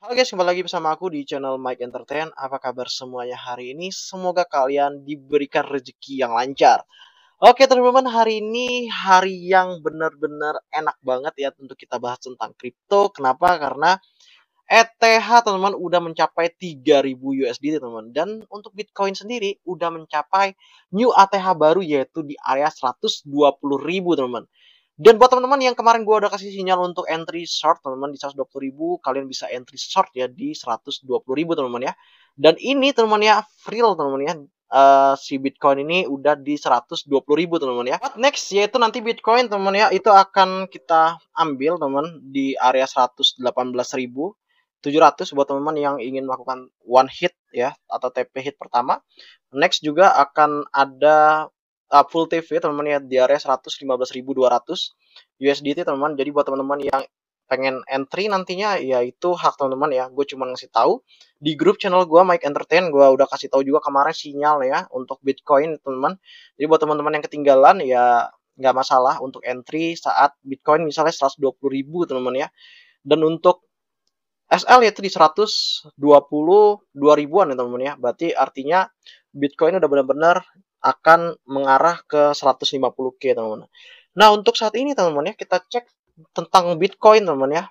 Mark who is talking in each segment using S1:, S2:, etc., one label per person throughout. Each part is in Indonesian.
S1: Halo guys, kembali lagi bersama aku di channel Mike Entertain. Apa kabar semuanya hari ini? Semoga kalian diberikan rezeki yang lancar. Oke teman-teman, hari ini hari yang benar-benar enak banget ya untuk kita bahas tentang kripto. Kenapa? Karena ETH teman-teman udah mencapai 3.000 USDT teman-teman. Dan untuk Bitcoin sendiri udah mencapai new ATH baru yaitu di area 120.000 teman-teman. Dan buat teman-teman yang kemarin gue udah kasih sinyal untuk entry short teman-teman di 120.000, kalian bisa entry short ya di 120.000 teman-teman ya. Dan ini teman-teman ya, real teman-teman ya. Si Bitcoin ini udah di 120.000 teman-teman ya. What next yaitu nanti Bitcoin teman-teman ya, itu akan kita ambil teman di area 118.700 buat teman-teman yang ingin melakukan one hit ya atau TP hit pertama. Next juga akan ada full TV teman-teman ya di area 115.200 USDT teman-teman. Jadi buat teman-teman yang pengen entry nantinya ya itu hak teman-teman ya. Gue cuma ngasih tahu di grup channel gue Mike Entertain, gue udah kasih tahu juga kemarin sinyal ya untuk Bitcoin teman-teman. Jadi buat teman-teman yang ketinggalan ya nggak masalah untuk entry saat Bitcoin misalnya 120.000 teman-teman ya. Dan untuk SL yaitu di 122 ribuan ya teman-teman ya. Berarti artinya Bitcoin udah benar-benar akan mengarah ke 150K teman-teman. Nah, untuk saat ini teman-teman ya, kita cek tentang Bitcoin teman-teman ya.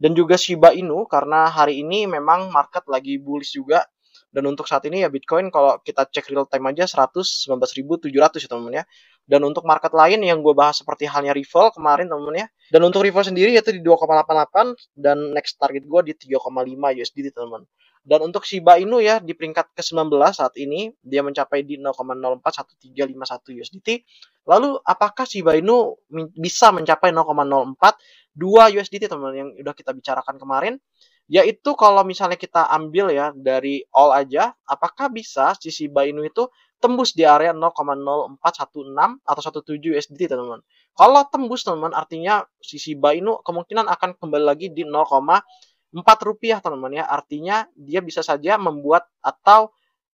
S1: Dan juga Shiba Inu karena hari ini memang market lagi bullish juga. Dan untuk saat ini ya Bitcoin kalau kita cek real time aja 119.700 ya teman-teman ya. Dan untuk market lain yang gue bahas seperti halnya Ripple kemarin teman-teman ya. Dan untuk Ripple sendiri yaitu di 2,88 dan next target gue di 3,5 USDT teman-teman. Dan untuk Shiba Inu ya di peringkat ke-19 saat ini dia mencapai di 0,041351 USDT. Lalu apakah Shiba Inu bisa mencapai 0,042 USDT teman-teman yang udah kita bicarakan kemarin? Yaitu kalau misalnya kita ambil ya dari all aja, apakah bisa si Shiba Inu itu tembus di area 0,0416 atau 17 USDT teman-teman. Kalau tembus teman-teman artinya si Shiba Inu kemungkinan akan kembali lagi di 0,4 rupiah teman-teman ya. Artinya dia bisa saja membuat atau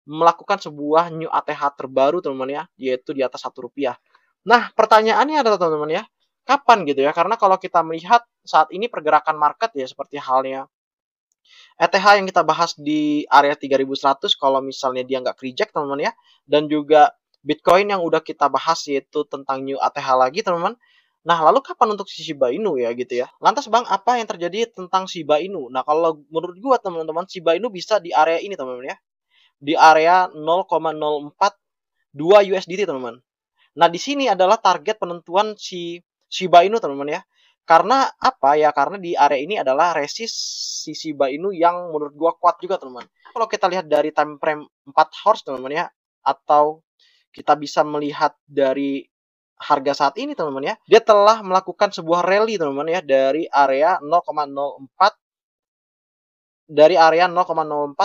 S1: melakukan sebuah new ATH terbaru teman-teman ya, yaitu di atas 1 rupiah. Nah, pertanyaannya adalah teman-teman ya, kapan gitu ya? Karena kalau kita melihat saat ini pergerakan market ya seperti halnya ETH yang kita bahas di area 3.100 kalau misalnya dia nggak reject teman-teman ya. Dan juga Bitcoin yang udah kita bahas yaitu tentang new ATH lagi teman-teman. Nah, lalu kapan untuk si Shiba Inu ya gitu ya. Lantas Bang, apa yang terjadi tentang Shiba Inu? Nah, kalau menurut gua teman-teman, Shiba Inu bisa di area ini teman-teman ya. Di area 0,042 USDT teman-teman. Nah, di sini adalah target penentuan si Shiba Inu teman-teman ya. Karena apa ya? Karena di area ini adalah resist si Shiba Inu yang menurut gua kuat juga teman-teman. Kalau kita lihat dari time frame 4 hours teman-teman ya, atau kita bisa melihat dari harga saat ini teman-teman ya, dia telah melakukan sebuah rally teman-teman ya dari area 0,04 dari area 0,041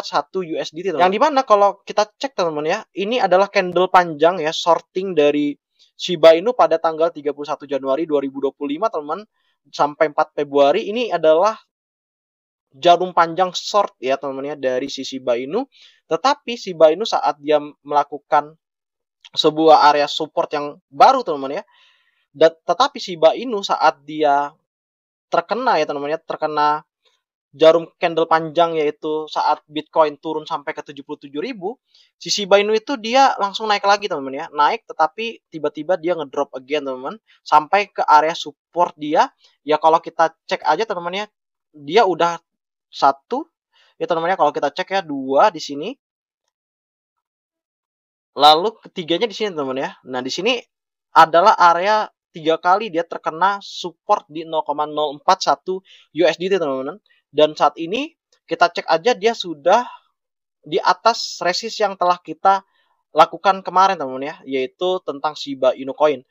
S1: USDT teman-teman. Yang dimana kalau kita cek teman-teman ya, ini adalah candle panjang ya, shorting dari Shiba Inu pada tanggal 31 Januari 2025 teman-teman sampai 4 Februari ini adalah jarum panjang short ya teman-teman ya dari si Shiba Inu. Tetapi Shiba Inu saat dia melakukan sebuah area support yang baru teman-teman ya. Tetapi Shiba Inu saat dia terkena ya teman-teman ya, terkena jarum candle panjang yaitu saat Bitcoin turun sampai ke 77.000, si Shiba Inu itu dia langsung naik lagi teman-teman ya. Naik tetapi tiba-tiba dia ngedrop again teman-teman sampai ke area support dia. Ya kalau kita cek aja teman-teman ya, dia udah satu ya teman-teman ya, kalau kita cek ya dua di sini. Lalu ketiganya di sini teman-teman ya. Nah, di sini adalah area 3 kali dia terkena support di 0,041 USDT teman-teman. Dan saat ini kita cek aja dia sudah di atas resist yang telah kita lakukan kemarin teman-teman ya, yaitu tentang Shiba Inu coin.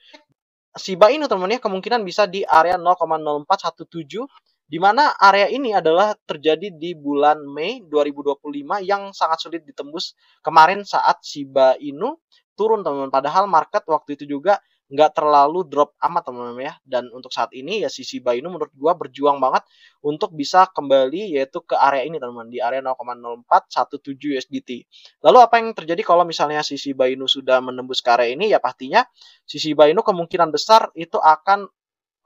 S1: Shiba Inu teman-teman ya kemungkinan bisa di area 0,0417, di mana area ini adalah terjadi di bulan Mei 2025 yang sangat sulit ditembus kemarin saat Shiba Inu turun teman-teman. Padahal market waktu itu juga nggak terlalu drop amat teman-teman ya. Dan untuk saat ini ya si Shiba Inu menurut gua berjuang banget untuk bisa kembali yaitu ke area ini teman-teman, di area 0,0417 USDT. Lalu apa yang terjadi kalau misalnya si Shiba Inu sudah menembus ke area ini? Ya pastinya si Shiba Inu kemungkinan besar itu akan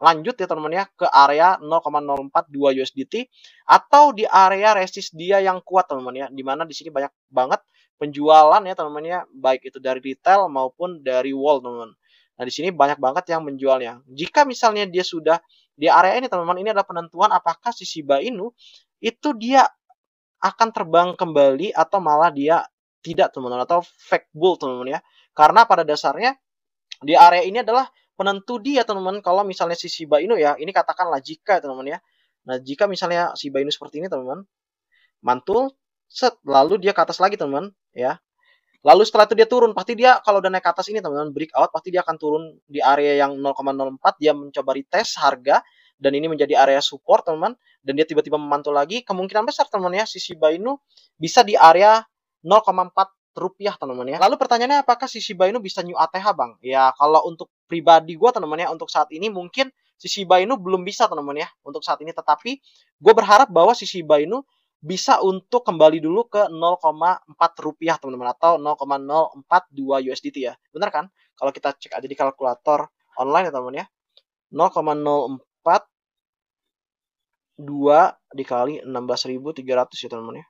S1: lanjut ya teman-teman ya ke area 0,042 USDT atau di area resist dia yang kuat teman-teman ya, dimana di sini banyak banget penjualan ya teman-teman ya, baik itu dari retail maupun dari wall teman-teman. Nah di sini banyak banget yang menjualnya. Jika misalnya dia sudah di area ini teman-teman, ini adalah penentuan apakah si Shiba Inu itu dia akan terbang kembali atau malah dia tidak teman-teman, atau fake bull teman-teman ya. Karena pada dasarnya di area ini adalah penentu dia teman-teman. Kalau misalnya si Shiba Inu ya, ini katakanlah jika teman-teman ya. Nah, jika misalnya Shiba Inu seperti ini teman-teman, mantul, set, lalu dia ke atas lagi teman-teman ya. Lalu setelah itu dia turun, pasti dia kalau udah naik ke atas ini teman-teman, breakout, pasti dia akan turun di area yang 0,04, dia mencoba retest harga, dan ini menjadi area support teman-teman, dan dia tiba-tiba memantul lagi, kemungkinan besar teman-teman ya, si Shiba Inu bisa di area 0,4 rupiah teman-teman ya. Lalu pertanyaannya apakah si Shiba Inu bisa new ATH bang? Ya kalau untuk pribadi gue teman-teman ya, untuk saat ini mungkin si Shiba Inu belum bisa teman-teman ya, untuk saat ini, tetapi gue berharap bahwa si Shiba Inu bisa untuk kembali dulu ke 0,4 rupiah teman-teman, atau 0,042 USDT ya. Benar kan? Kalau kita cek aja di kalkulator online ya teman-teman ya. 0,042 dikali 16.300 ya teman-teman ya.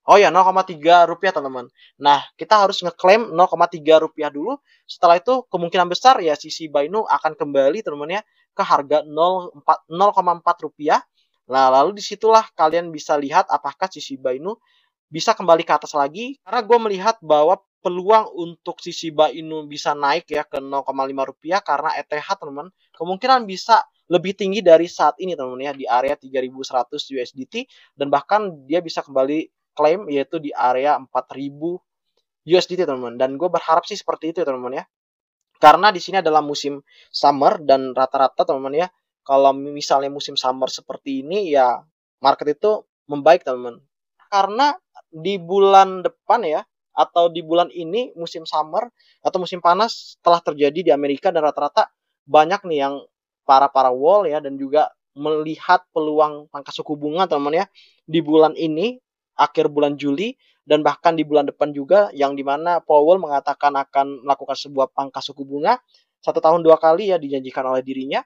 S1: Oh ya, 0,3 rupiah teman-teman. Nah, kita harus ngeklaim 0,3 rupiah dulu. Setelah itu kemungkinan besar ya si Shiba Inu akan kembali teman-teman ya ke harga 0,4 rupiah. Nah, lalu disitulah kalian bisa lihat apakah si Shiba Inu bisa kembali ke atas lagi. Karena gue melihat bahwa peluang untuk si Shiba Inu bisa naik ya ke 0,5 rupiah karena ETH teman-teman, kemungkinan bisa lebih tinggi dari saat ini teman-teman ya, di area 3.100 USDT, dan bahkan dia bisa kembali klaim yaitu di area 4.000 USDT teman-teman. Dan gue berharap sih seperti itu ya teman-teman ya. Karena di sini adalah musim summer dan rata-rata teman-teman ya, kalau misalnya musim summer seperti ini ya market itu membaik teman-teman. Karena di bulan depan ya, atau di bulan ini musim summer atau musim panas telah terjadi di Amerika, dan rata-rata banyak nih yang para wall ya, dan juga melihat peluang pangkas suku bunga teman-teman ya di bulan ini, akhir bulan Juli, dan bahkan di bulan depan juga, yang dimana Powell mengatakan akan melakukan sebuah pangkas suku bunga 1 tahun 2 kali ya, dijanjikan oleh dirinya,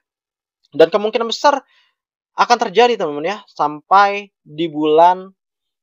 S1: dan kemungkinan besar akan terjadi teman-teman ya sampai di bulan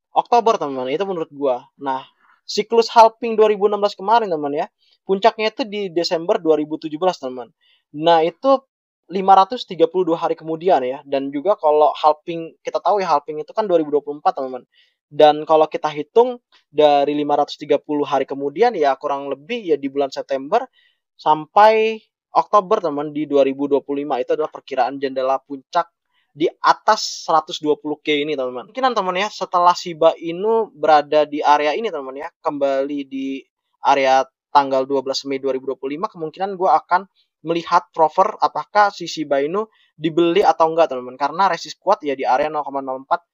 S1: Oktober teman-teman, itu menurut gua. Nah, siklus halving 2016 kemarin teman-teman ya, puncaknya itu di Desember 2017 teman-teman. Nah, itu 532 hari kemudian ya, dan juga kalau halving, kita tahu ya halving itu kan 2024 teman-teman. Dan kalau kita hitung dari 530 hari kemudian ya kurang lebih ya di bulan September sampai Oktober teman di 2025, itu adalah perkiraan jendela puncak di atas 120K ini teman-teman. Mungkin teman ya setelah Shiba Inu berada di area ini teman ya, kembali di area tanggal 12 Mei 2025, kemungkinan gue akan melihat prover apakah si Shiba Inu dibeli atau enggak teman-teman. Karena resist kuat ya di area 0,04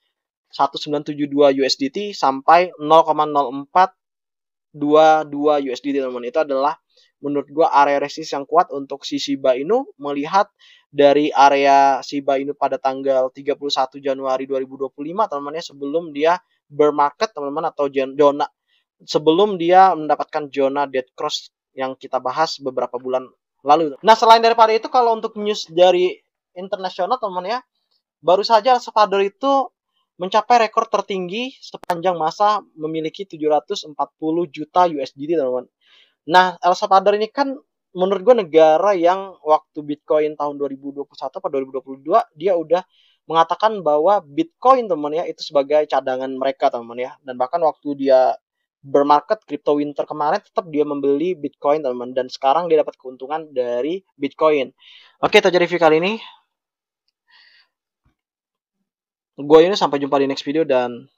S1: 1972 USDT sampai 0,0422 USDT teman-teman. Itu adalah menurut gua area resist yang kuat untuk si Shiba Inu, melihat dari area Shiba Inu pada tanggal 31 Januari 2025 teman-teman ya, sebelum dia bear market teman-teman, atau zona sebelum dia mendapatkan zona dead cross yang kita bahas beberapa bulan lalu. Nah, selain daripada itu, kalau untuk news dari internasional teman-teman ya, baru saja El Salvador itu mencapai rekor tertinggi sepanjang masa, memiliki 740 juta USDT teman-teman. Nah, El Salvador ini kan menurut gue negara yang waktu Bitcoin tahun 2021 atau 2022 dia udah mengatakan bahwa Bitcoin teman ya itu sebagai cadangan mereka teman ya. Dan bahkan waktu dia bermarket crypto winter kemarin tetap dia membeli Bitcoin teman, dan sekarang dia dapat keuntungan dari Bitcoin. Oke, itu aja review kali ini. Gue ini sampai jumpa di next video, dan